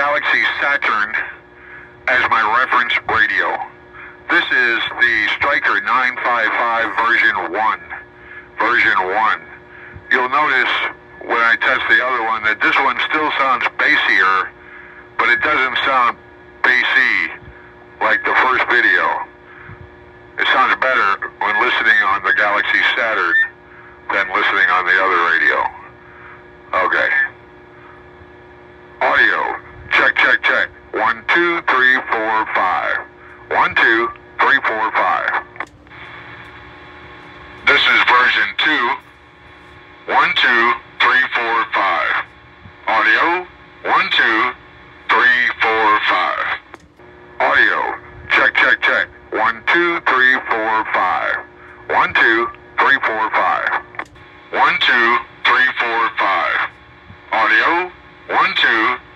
Galaxy Saturn as my reference radio. This is the Stryker 955 version 1. You'll notice when I test the other one that this one still sounds bassier, but it doesn't sound bassy like the first video. It sounds better when listening on the Galaxy Saturn than listening on the other radio. Okay. Audio. Check, check, check. 1, 2, 3, 4, 5. 1, 2, 3, 4, 5. This is version 2. 1, 2, 3, 4, 5. Audio. 1, 2, 3, 4, 5. Audio. Check, check, check. 1, 2, 3, 4, 5. 1, 2, 3, 4, 5. 1, 2, 3, 4, 5. Audio. 1, 2,